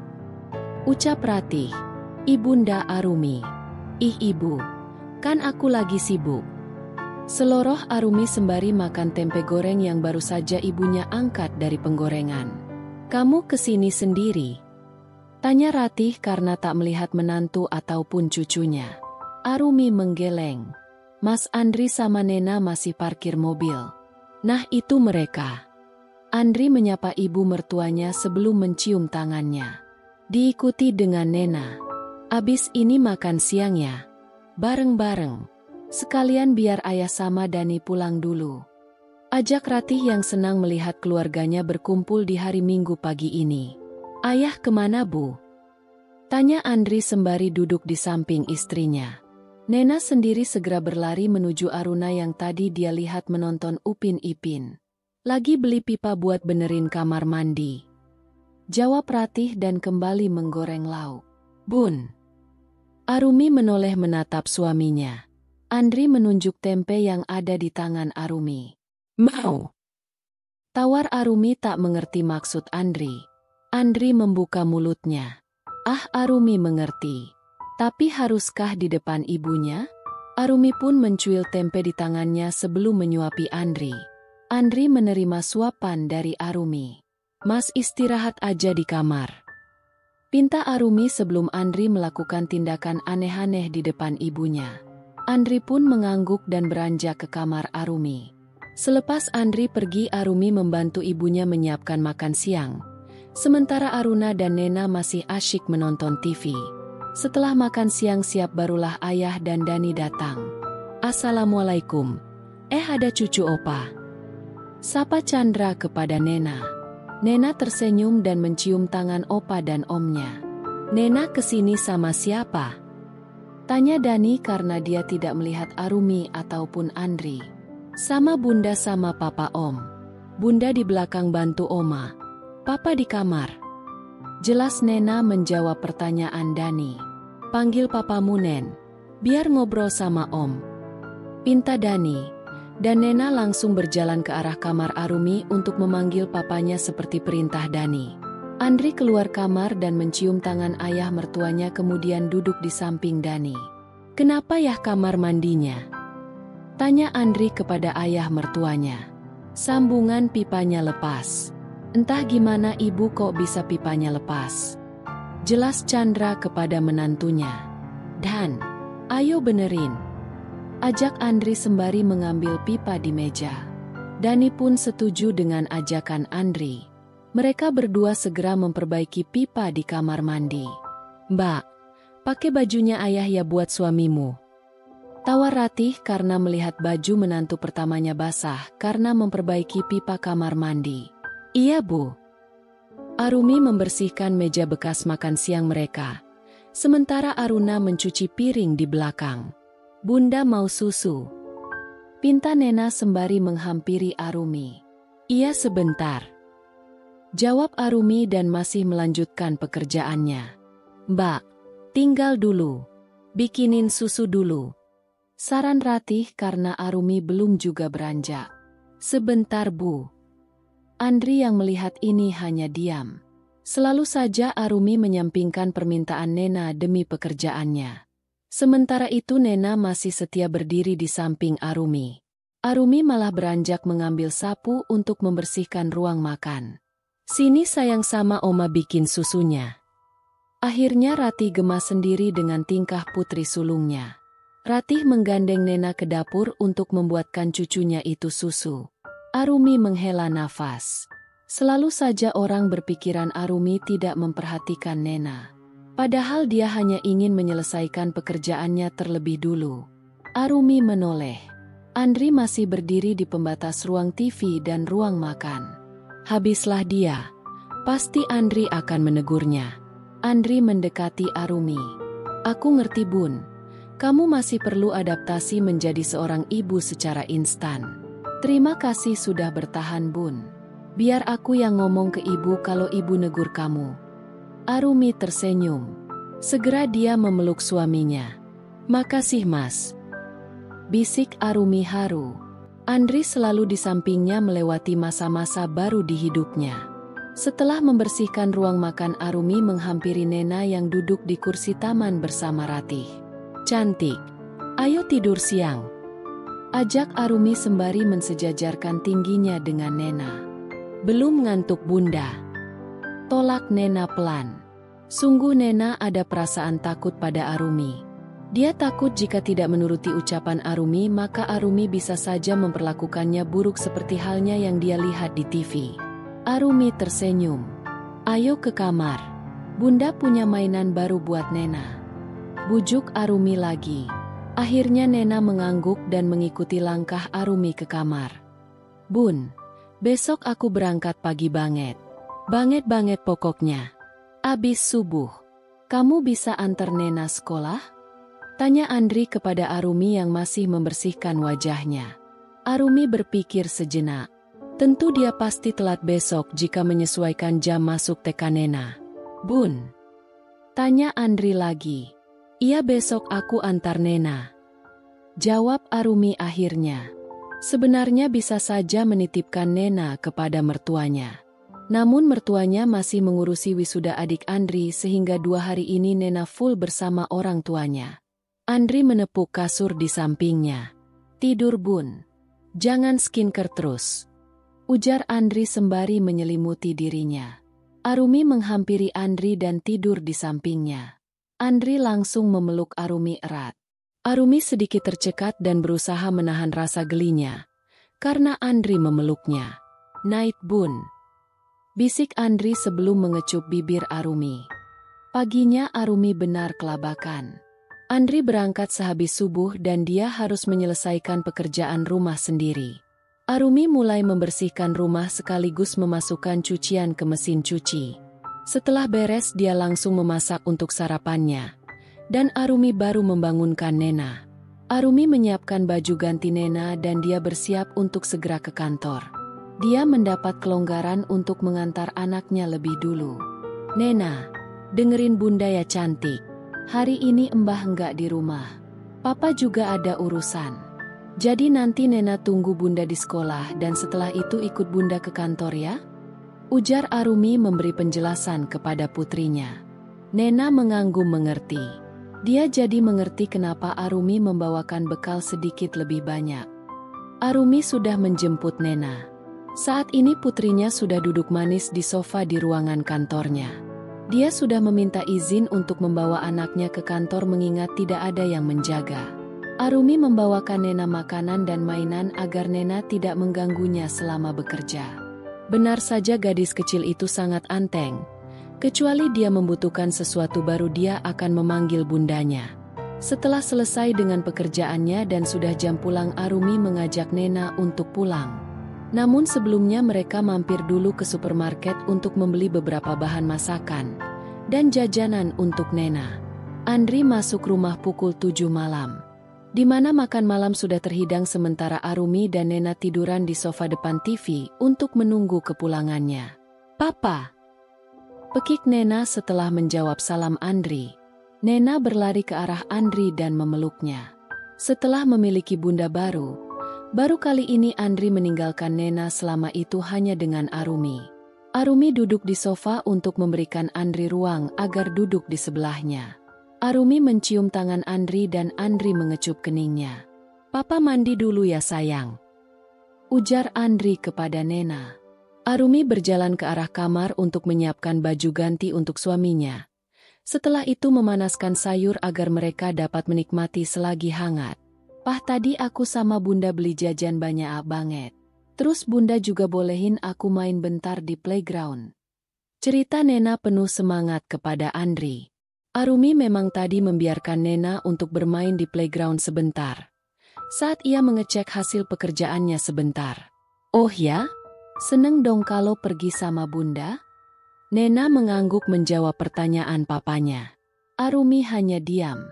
ucap Ratih. "Ibunda Arumi." "Ih ibu, kan aku lagi sibuk." Seloroh Arumi sembari makan tempe goreng yang baru saja ibunya angkat dari penggorengan. "Kamu kesini sendiri?" tanya Ratih karena tak melihat menantu ataupun cucunya. Arumi menggeleng. "Mas Andri sama Nena masih parkir mobil." "Nah itu mereka." Andri menyapa ibu mertuanya sebelum mencium tangannya. Diikuti dengan Nena. "Abis ini makan siang ya? Bareng-bareng. Sekalian biar ayah sama Dani pulang dulu," ajak Ratih yang senang melihat keluarganya berkumpul di hari Minggu pagi ini. "Ayah kemana Bu?" tanya Andri sembari duduk di samping istrinya. Nena sendiri segera berlari menuju Aruna yang tadi dia lihat menonton Upin Ipin. "Lagi beli pipa buat benerin kamar mandi," jawab Ratih dan kembali menggoreng lauk. "Bun." Arumi menoleh menatap suaminya. Andri menunjuk tempe yang ada di tangan Arumi. "Mau?" tawar Arumi tak mengerti maksud Andri. Andri membuka mulutnya. Arumi mengerti. Tapi haruskah di depan ibunya? Arumi pun mencuil tempe di tangannya sebelum menyuapi Andri. Andri menerima suapan dari Arumi. "Mas istirahat aja di kamar," pinta Arumi sebelum Andri melakukan tindakan aneh-aneh di depan ibunya. Andri pun mengangguk dan beranjak ke kamar Arumi. Selepas Andri pergi, Arumi membantu ibunya menyiapkan makan siang. Sementara Aruna dan Nena masih asyik menonton TV. Setelah makan siang siap barulah ayah dan Dani datang. "Assalamualaikum. Ada cucu opa," sapa Chandra kepada Nena. Nena tersenyum dan mencium tangan opa dan omnya. "Nena kesini sama siapa?" tanya Dani karena dia tidak melihat Arumi ataupun Andri. "Sama bunda sama papa om. Bunda di belakang bantu oma. Papa di kamar," jelas Nena menjawab pertanyaan Dani. "Panggil papamu Nen, biar ngobrol sama om," pinta Dani. Dan Nena langsung berjalan ke arah kamar Arumi untuk memanggil papanya seperti perintah Dani. Andri keluar kamar dan mencium tangan ayah mertuanya kemudian duduk di samping Dani. "Kenapa ya kamar mandinya?" tanya Andri kepada ayah mertuanya. "Sambungan pipanya lepas." "Entah gimana ibu kok bisa pipanya lepas," jelas Chandra kepada menantunya. "Dan, ayo benerin," ajak Andri sembari mengambil pipa di meja. Dani pun setuju dengan ajakan Andri. Mereka berdua segera memperbaiki pipa di kamar mandi. "Mbak, pakai bajunya ayah ya buat suamimu," tawar Ratih karena melihat baju menantu pertamanya basah karena memperbaiki pipa kamar mandi. "Iya bu." Arumi membersihkan meja bekas makan siang mereka. Sementara Aruna mencuci piring di belakang. "Bunda mau susu?" pinta Nena sembari menghampiri Arumi. "Iya sebentar," jawab Arumi dan masih melanjutkan pekerjaannya. "Mbak, tinggal dulu. Bikinin susu dulu," saran Ratih karena Arumi belum juga beranjak. "Sebentar bu." Andri yang melihat ini hanya diam. Selalu saja Arumi menyampingkan permintaan Nena demi pekerjaannya. Sementara itu Nena masih setia berdiri di samping Arumi. Arumi malah beranjak mengambil sapu untuk membersihkan ruang makan. "Sini sayang sama oma bikin susunya." Akhirnya Ratih gemas sendiri dengan tingkah putri sulungnya. Ratih menggandeng Nena ke dapur untuk membuatkan cucunya itu susu. Arumi menghela nafas. Selalu saja orang berpikiran Arumi tidak memperhatikan Nena. Padahal dia hanya ingin menyelesaikan pekerjaannya terlebih dulu. Arumi menoleh. Andri masih berdiri di pembatas ruang TV dan ruang makan. Habislah dia. Pasti Andri akan menegurnya. Andri mendekati Arumi. "Aku ngerti bun. Kamu masih perlu adaptasi menjadi seorang ibu secara instan. Terima kasih sudah bertahan bun. Biar aku yang ngomong ke ibu kalau ibu negur kamu." Arumi tersenyum. Segera dia memeluk suaminya. "Makasih mas," bisik Arumi haru. Andri selalu di sampingnya melewati masa-masa baru di hidupnya. Setelah membersihkan ruang makan, Arumi menghampiri Nena yang duduk di kursi taman bersama Ratih. "Cantik, ayo tidur siang," ajak Arumi sembari mensejajarkan tingginya dengan Nena. "Belum ngantuk bunda," tolak Nena pelan. Sungguh Nena ada perasaan takut pada Arumi. Dia takut jika tidak menuruti ucapan Arumi maka Arumi bisa saja memperlakukannya buruk seperti halnya yang dia lihat di TV. Arumi tersenyum. "Ayo ke kamar. Bunda punya mainan baru buat Nena," bujuk Arumi lagi. Akhirnya Nena mengangguk dan mengikuti langkah Arumi ke kamar. "Bun, besok aku berangkat pagi banget. Banget pokoknya. Abis subuh, kamu bisa antar Nena sekolah?" tanya Andri kepada Arumi yang masih membersihkan wajahnya. Arumi berpikir sejenak. Tentu dia pasti telat besok jika menyesuaikan jam masuk TK Nena. "Bun?" tanya Andri lagi. "Iya besok aku antar Nena," jawab Arumi akhirnya. Sebenarnya bisa saja menitipkan Nena kepada mertuanya. Namun mertuanya masih mengurusi wisuda adik Andri sehingga 2 hari ini Nena full bersama orang tuanya. Andri menepuk kasur di sampingnya. "Tidur Bun. Jangan skincare terus," ujar Andri sembari menyelimuti dirinya. Arumi menghampiri Andri dan tidur di sampingnya. Andri langsung memeluk Arumi erat. Arumi sedikit tercekat dan berusaha menahan rasa gelinya karena Andri memeluknya. "Night Bun," bisik Andri sebelum mengecup bibir Arumi. Paginya Arumi benar kelabakan. Andri berangkat sehabis subuh dan dia harus menyelesaikan pekerjaan rumah sendiri. Arumi mulai membersihkan rumah sekaligus memasukkan cucian ke mesin cuci. Setelah beres dia langsung memasak untuk sarapannya. Dan Arumi baru membangunkan Nena. Arumi menyiapkan baju ganti Nena dan dia bersiap untuk segera ke kantor. Dia mendapat kelonggaran untuk mengantar anaknya lebih dulu. "Nena, dengerin Bunda ya cantik. Hari ini Mbah enggak di rumah. Papa juga ada urusan. Jadi nanti Nena tunggu Bunda di sekolah dan setelah itu ikut Bunda ke kantor ya?" ujar Arumi memberi penjelasan kepada putrinya. Nena mengangguk mengerti. Dia jadi mengerti kenapa Arumi membawakan bekal sedikit lebih banyak. Arumi sudah menjemput Nena. Saat ini putrinya sudah duduk manis di sofa di ruangan kantornya. Dia sudah meminta izin untuk membawa anaknya ke kantor mengingat tidak ada yang menjaga. Arumi membawakan Nena makanan dan mainan agar Nena tidak mengganggunya selama bekerja. Benar saja gadis kecil itu sangat anteng. Kecuali dia membutuhkan sesuatu baru dia akan memanggil bundanya. Setelah selesai dengan pekerjaannya dan sudah jam pulang Arumi mengajak Nena untuk pulang. Namun sebelumnya mereka mampir dulu ke supermarket untuk membeli beberapa bahan masakan dan jajanan untuk Nena. Andri masuk rumah pukul 7 malam. Di mana makan malam sudah terhidang sementara Arumi dan Nena tiduran di sofa depan TV untuk menunggu kepulangannya. "Papa," pekik Nena setelah menjawab salam Andri. Nena berlari ke arah Andri dan memeluknya. Setelah memiliki bunda baru kali ini Andri meninggalkan Nena selama itu hanya dengan Arumi. Arumi duduk di sofa untuk memberikan Andri ruang agar duduk di sebelahnya. Arumi mencium tangan Andri dan Andri mengecup keningnya. "Papa mandi dulu ya sayang," ujar Andri kepada Nena. Arumi berjalan ke arah kamar untuk menyiapkan baju ganti untuk suaminya. Setelah itu memanaskan sayur agar mereka dapat menikmati selagi hangat. "Pah, tadi aku sama bunda beli jajan banyak banget. Terus bunda juga bolehin aku main bentar di playground," cerita Nena penuh semangat kepada Andri. Arumi memang tadi membiarkan Nena untuk bermain di playground sebentar. Saat ia mengecek hasil pekerjaannya sebentar. "Oh ya? Seneng dong kalau pergi sama bunda?" Nena mengangguk menjawab pertanyaan papanya. Arumi hanya diam.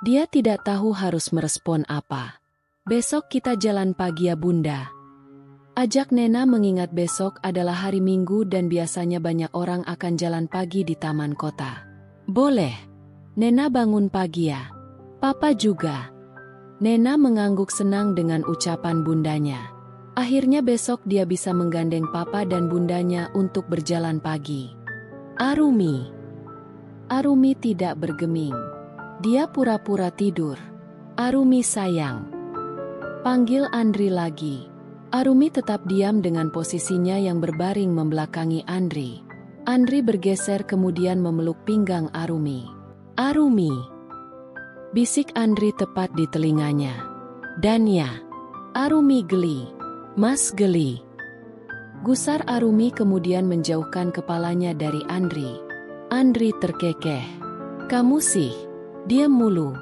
Dia tidak tahu harus merespon apa. "Besok kita jalan pagi ya bunda," ajak Nena mengingat besok adalah hari Minggu dan biasanya banyak orang akan jalan pagi di taman kota. "Boleh. Nena bangun pagi ya. Papa juga." Nena mengangguk senang dengan ucapan bundanya. Akhirnya besok dia bisa menggandeng papa dan bundanya untuk berjalan pagi. Arumi tidak bergeming. Dia pura-pura tidur. "Arumi sayang," panggil Andri lagi. Arumi tetap diam dengan posisinya yang berbaring membelakangi Andri. Andri bergeser kemudian memeluk pinggang Arumi. "Arumi," bisik Andri tepat di telinganya. "Dan ya." Arumi geli. "Mas geli." Gusar Arumi kemudian menjauhkan kepalanya dari Andri. Andri terkekeh. "Kamu sih, diam mulu."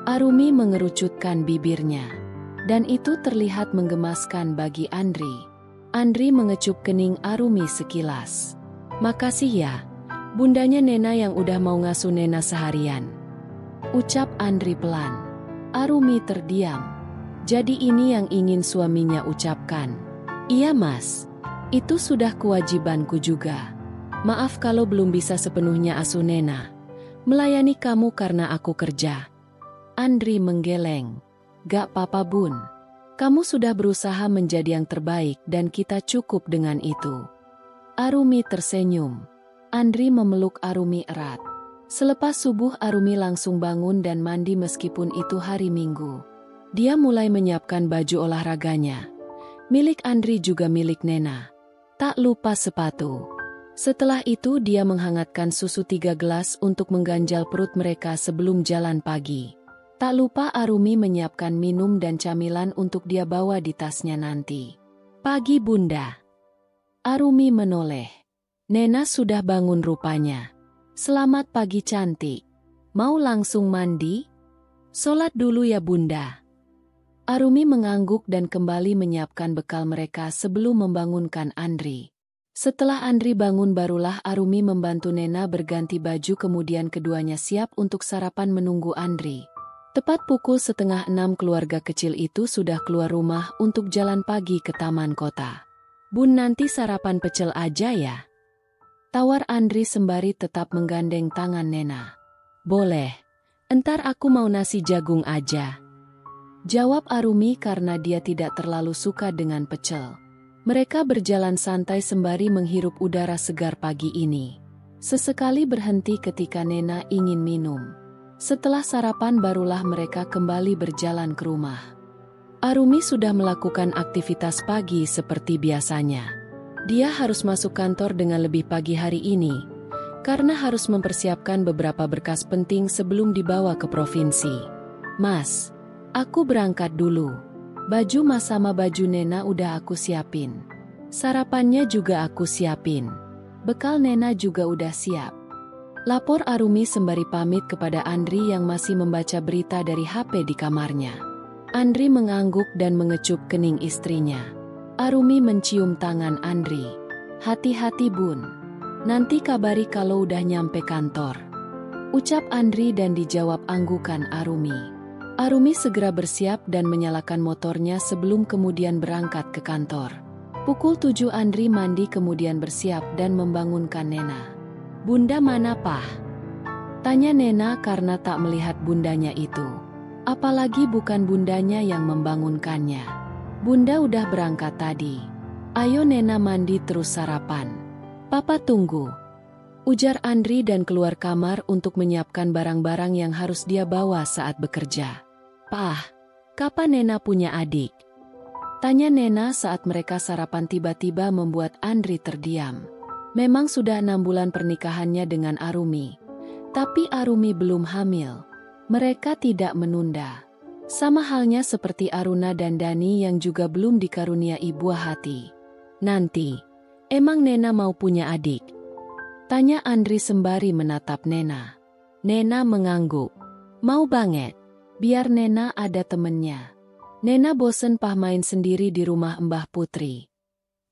Arumi mengerucutkan bibirnya. Dan itu terlihat menggemaskan bagi Andri. Andri mengecup kening Arumi sekilas. "Makasih ya, bundanya Nena yang udah mau ngasuh Nena seharian," ucap Andri pelan. Arumi terdiam. Jadi ini yang ingin suaminya ucapkan. "Iya mas, itu sudah kewajibanku juga. Maaf kalau belum bisa sepenuhnya asuh Nena. Melayani kamu karena aku kerja." Andri menggeleng. "Gak apa-apa bun. Kamu sudah berusaha menjadi yang terbaik dan kita cukup dengan itu." Arumi tersenyum. Andri memeluk Arumi erat. Selepas subuh Arumi langsung bangun dan mandi meskipun itu hari Minggu. Dia mulai menyiapkan baju olahraganya. Milik Andri juga milik Nena. Tak lupa sepatu. Setelah itu dia menghangatkan susu 3 gelas untuk mengganjal perut mereka sebelum jalan pagi. Tak lupa Arumi menyiapkan minum dan camilan untuk dia bawa di tasnya nanti. Pagi Bunda. Arumi menoleh. Nena sudah bangun rupanya. Selamat pagi cantik. Mau langsung mandi? Sholat dulu ya Bunda. Arumi mengangguk dan kembali menyiapkan bekal mereka sebelum membangunkan Andri. Setelah Andri bangun barulah Arumi membantu Nena berganti baju kemudian keduanya siap untuk sarapan menunggu Andri. Tepat pukul 5:30 keluarga kecil itu sudah keluar rumah untuk jalan pagi ke taman kota. Bun nanti sarapan pecel aja ya? Tawar Andri sembari tetap menggandeng tangan Nena. Boleh, entar aku mau nasi jagung aja. Jawab Arumi karena dia tidak terlalu suka dengan pecel. Mereka berjalan santai sembari menghirup udara segar pagi ini. Sesekali berhenti ketika Nena ingin minum. Setelah sarapan barulah mereka kembali berjalan ke rumah. Arumi sudah melakukan aktivitas pagi seperti biasanya. Dia harus masuk kantor dengan lebih pagi hari ini, karena harus mempersiapkan beberapa berkas penting sebelum dibawa ke provinsi. Mas, aku berangkat dulu. Baju Mas sama baju Nena udah aku siapin. Sarapannya juga aku siapin. Bekal Nena juga udah siap. Lapor Arumi sembari pamit kepada Andri yang masih membaca berita dari HP di kamarnya. Andri mengangguk dan mengecup kening istrinya. Arumi mencium tangan Andri. Hati-hati Bun. Nanti kabari kalau udah nyampe kantor. Ucap Andri dan dijawab anggukan Arumi. Arumi segera bersiap dan menyalakan motornya sebelum kemudian berangkat ke kantor. Pukul 7 Andri mandi kemudian bersiap dan membangunkan Nena. Bunda mana Pah? Tanya Nena karena tak melihat bundanya itu. Apalagi bukan bundanya yang membangunkannya. Bunda udah berangkat tadi. Ayo Nena mandi terus sarapan. Papa tunggu. Ujar Andri dan keluar kamar untuk menyiapkan barang-barang yang harus dia bawa saat bekerja. Pah, kapan Nena punya adik? Tanya Nena saat mereka sarapan tiba-tiba membuat Andri terdiam. Memang sudah 6 bulan pernikahannya dengan Arumi. Tapi Arumi belum hamil. Mereka tidak menunda. Sama halnya seperti Aruna dan Dani yang juga belum dikaruniai buah hati. Nanti, emang Nena mau punya adik? Tanya Andri sembari menatap Nena. Nena mengangguk. Mau banget. Biar Nena ada temennya. Nena bosen Pah main sendiri di rumah Mbah Putri.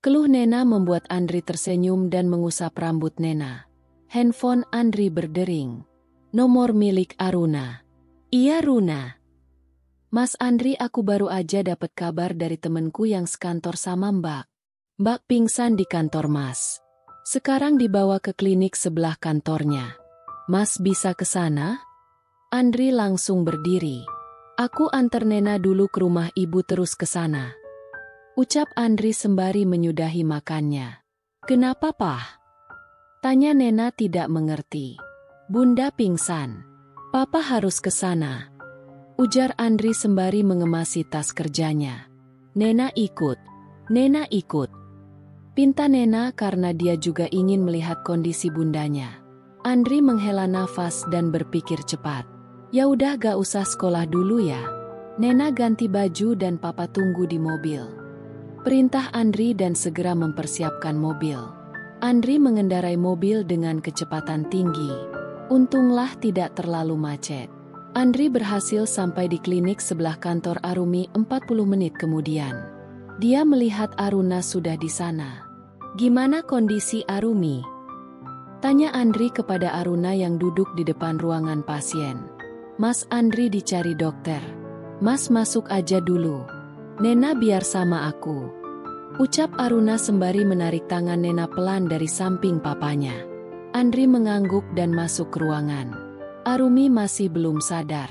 Keluh Nena membuat Andri tersenyum dan mengusap rambut Nena. Handphone Andri berdering. Nomor milik Aruna. Iya Runa. Mas Andri, aku baru aja dapat kabar dari temenku yang sekantor sama Mbak. Mbak pingsan di kantor Mas. Sekarang dibawa ke klinik sebelah kantornya. Mas bisa ke sana? Andri langsung berdiri. Aku antar Nena dulu ke rumah ibu terus ke sana. Ucap Andri sembari menyudahi makannya. Kenapa Pah? Tanya Nena tidak mengerti. Bunda pingsan. Papa harus ke sana. Ujar Andri sembari mengemasi tas kerjanya. Nena ikut. Nena ikut. Pinta Nena karena dia juga ingin melihat kondisi bundanya. Andri menghela nafas dan berpikir cepat. Ya udah gak usah sekolah dulu ya. Nena ganti baju dan papa tunggu di mobil. Perintah Andri dan segera mempersiapkan mobil. Andri mengendarai mobil dengan kecepatan tinggi. Untunglah tidak terlalu macet. Andri berhasil sampai di klinik sebelah kantor Arumi 40 menit kemudian. Dia melihat Aruna sudah di sana. Gimana kondisi Arumi? Tanya Andri kepada Aruna yang duduk di depan ruangan pasien. Mas Andri dicari dokter. Mas masuk aja dulu. Nena biar sama aku. Ucap Aruna sembari menarik tangan Nena pelan dari samping papanya. Andri mengangguk dan masuk ke ruangan. Arumi masih belum sadar.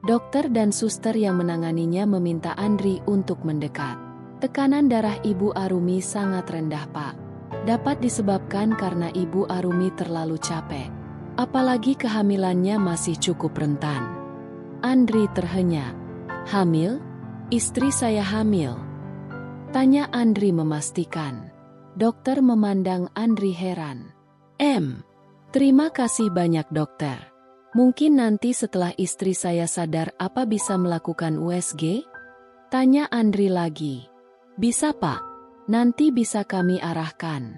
Dokter dan suster yang menanganinya meminta Andri untuk mendekat. Tekanan darah ibu Arumi sangat rendah Pak. Dapat disebabkan karena Ibu Arumi terlalu capek. Apalagi kehamilannya masih cukup rentan. Andri terhenyak. Hamil? Istri saya hamil. Tanya Andri memastikan. Dokter memandang Andri heran. Terima kasih banyak dokter. Mungkin nanti setelah istri saya sadar apa bisa melakukan USG? Tanya Andri lagi. Bisa Pak. Nanti bisa kami arahkan.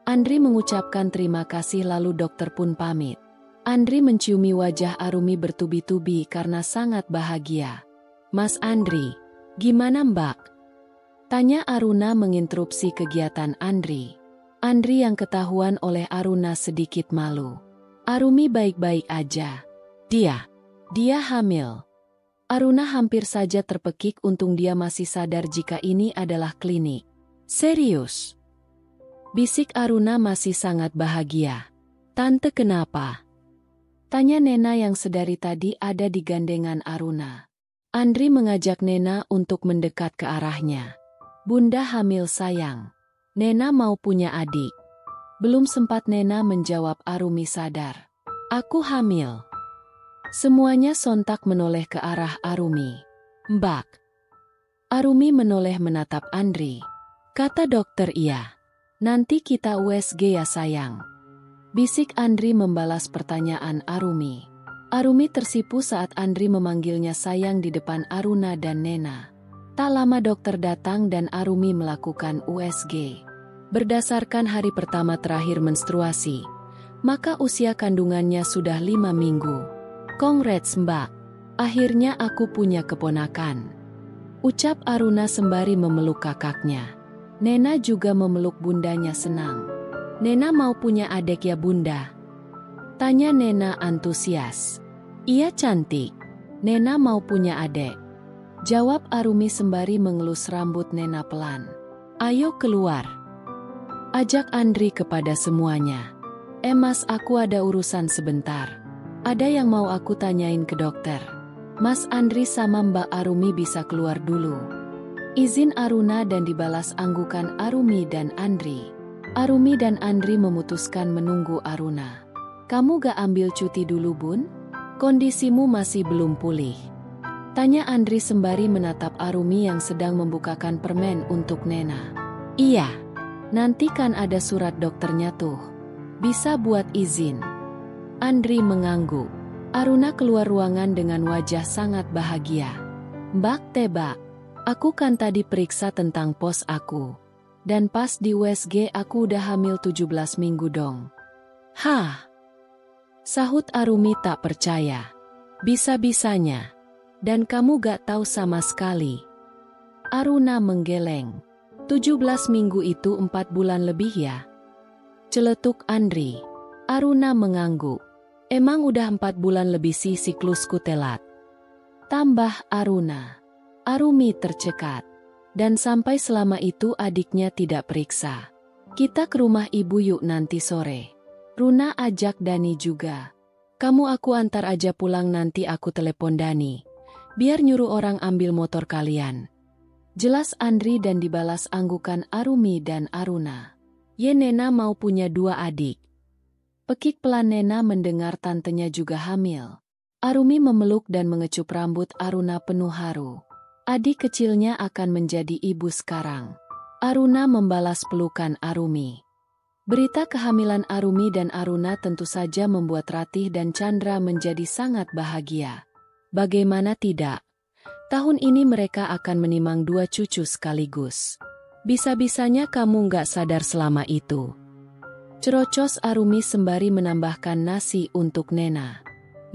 Andri mengucapkan terima kasih lalu dokter pun pamit. Andri menciumi wajah Arumi bertubi-tubi karena sangat bahagia. Mas Andri, gimana Mbak? Tanya Aruna menginterupsi kegiatan Andri. Andri yang ketahuan oleh Aruna sedikit malu. Arumi baik-baik aja. Dia hamil. Aruna hampir saja terpekik untung dia masih sadar jika ini adalah klinik. Serius? Bisik Aruna masih sangat bahagia. Tante kenapa? Tanya Nena yang sedari tadi ada di gandengan Aruna. Andri mengajak Nena untuk mendekat ke arahnya. Bunda hamil sayang. Nena mau punya adik. Belum sempat Nena menjawab Arumi sadar. Aku hamil. Semuanya sontak menoleh ke arah Arumi. Mbak. Arumi menoleh menatap Andri. Kata dokter iya. Nanti kita USG ya sayang. Bisik Andri membalas pertanyaan Arumi. Arumi tersipu saat Andri memanggilnya sayang di depan Aruna dan Nena. Tak lama dokter datang dan Arumi melakukan USG. Berdasarkan hari pertama terakhir menstruasi, maka usia kandungannya sudah 5 minggu. Congrats Mbak. Akhirnya aku punya keponakan. Ucap Aruna sembari memeluk kakaknya. Nena juga memeluk bundanya senang. Nena mau punya adik ya bunda? Tanya Nena antusias. Iya cantik. Nena mau punya adik. Jawab Arumi sembari mengelus rambut Nena pelan. Ayo keluar. Ajak Andri kepada semuanya. Mas aku ada urusan sebentar. Ada yang mau aku tanyain ke dokter. Mas Andri sama Mbak Arumi bisa keluar dulu. Izin Aruna dan dibalas anggukan Arumi dan Andri. Arumi dan Andri memutuskan menunggu Aruna. Kamu gak ambil cuti dulu bun? Kondisimu masih belum pulih. Tanya Andri sembari menatap Arumi yang sedang membukakan permen untuk Nena. Iya, nanti kan ada surat dokternya tuh. Bisa buat izin. Andri mengangguk. Aruna keluar ruangan dengan wajah sangat bahagia. Mbak Tebak. Aku kan tadi periksa tentang pos aku. Dan pas di USG aku udah hamil 17 minggu dong. Hah? Sahut Arumi tak percaya. Bisa-bisanya. Dan kamu gak tahu sama sekali. Aruna menggeleng. 17 minggu itu 4 bulan lebih ya? Celetuk Andri. Aruna mengangguk. Emang udah 4 bulan lebih sih siklusku telat. Tambah Aruna. Arumi tercekat. Dan sampai selama itu adiknya tidak periksa. Kita ke rumah ibu yuk nanti sore. Runa ajak Dani juga. Kamu aku antar aja pulang nanti aku telepon Dani. Biar nyuruh orang ambil motor kalian. Jelas Andri dan dibalas anggukan Arumi dan Aruna. Ye Nena mau punya 2 adik. Pekik pelan Nena mendengar tantenya juga hamil. Arumi memeluk dan mengecup rambut Aruna penuh haru. Adik kecilnya akan menjadi ibu sekarang. Aruna membalas pelukan Arumi. Berita kehamilan Arumi dan Aruna tentu saja membuat Ratih dan Chandra menjadi sangat bahagia. Bagaimana tidak? Tahun ini mereka akan menimang 2 cucu sekaligus. Bisa-bisanya kamu nggak sadar selama itu. Cerocos Arumi sembari menambahkan nasi untuk Nena.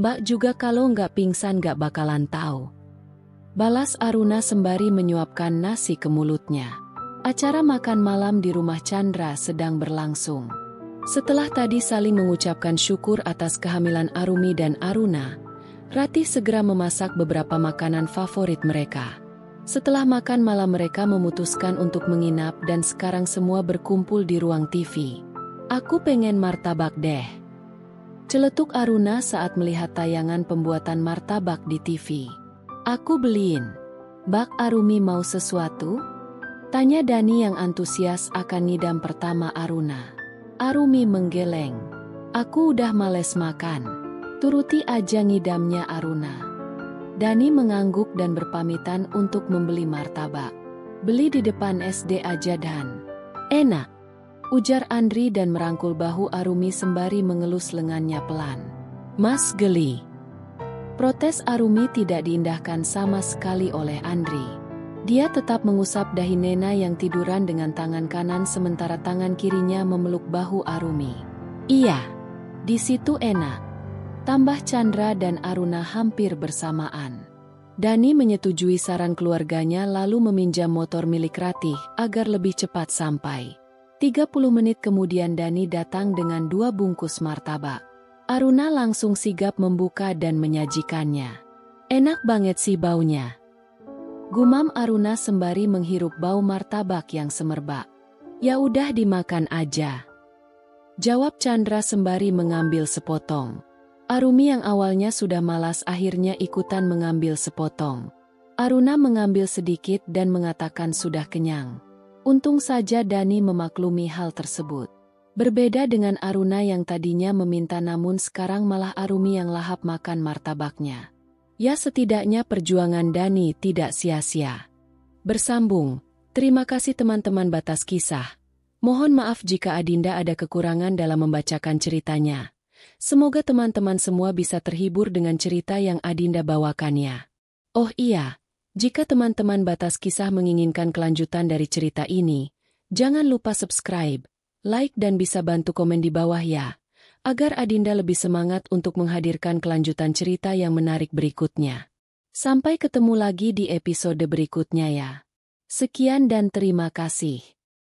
Mbak juga kalau nggak pingsan nggak bakalan tahu. Balas Aruna sembari menyuapkan nasi ke mulutnya. Acara makan malam di rumah Chandra sedang berlangsung. Setelah tadi saling mengucapkan syukur atas kehamilan Arumi dan Aruna, Ratih segera memasak beberapa makanan favorit mereka. Setelah makan malam mereka memutuskan untuk menginap dan sekarang semua berkumpul di ruang TV. Aku pengen martabak deh. Celetuk Aruna saat melihat tayangan pembuatan martabak di TV. Aku beliin. Mbak Arumi mau sesuatu? Tanya Dani yang antusias akan ngidam pertama Aruna. Arumi menggeleng. Aku udah males makan. Turuti aja ngidamnya Aruna. Dani mengangguk dan berpamitan untuk membeli martabak. Beli di depan SD aja Dan. Enak. Ujar Andri dan merangkul bahu Arumi sembari mengelus lengannya pelan. Mas geli. Protes Arumi tidak diindahkan sama sekali oleh Andri. Dia tetap mengusap dahi Nena yang tiduran dengan tangan kanan sementara tangan kirinya memeluk bahu Arumi. Iya, di situ enak. Tambah Chandra dan Aruna hampir bersamaan. Dani menyetujui saran keluarganya lalu meminjam motor milik Ratih agar lebih cepat sampai. 30 menit kemudian Dani datang dengan 2 bungkus martabak. Aruna langsung sigap membuka dan menyajikannya. Enak banget sih baunya. Gumam Aruna sembari menghirup bau martabak yang semerbak. Ya udah dimakan aja. Jawab Chandra sembari mengambil sepotong. Arumi yang awalnya sudah malas akhirnya ikutan mengambil sepotong. Aruna mengambil sedikit dan mengatakan sudah kenyang. Untung saja Dani memaklumi hal tersebut. Berbeda dengan Aruna yang tadinya meminta namun sekarang malah Arumi yang lahap makan martabaknya. Ya setidaknya perjuangan Dani tidak sia-sia. Bersambung, terima kasih teman-teman Batas Kisah. Mohon maaf jika Adinda ada kekurangan dalam membacakan ceritanya. Semoga teman-teman semua bisa terhibur dengan cerita yang Adinda bawakannya. Oh iya, jika teman-teman Batas Kisah menginginkan kelanjutan dari cerita ini, jangan lupa subscribe, like dan bisa bantu komen di bawah ya. Agar Adinda lebih semangat untuk menghadirkan kelanjutan cerita yang menarik berikutnya. Sampai ketemu lagi di episode berikutnya ya. Sekian dan terima kasih.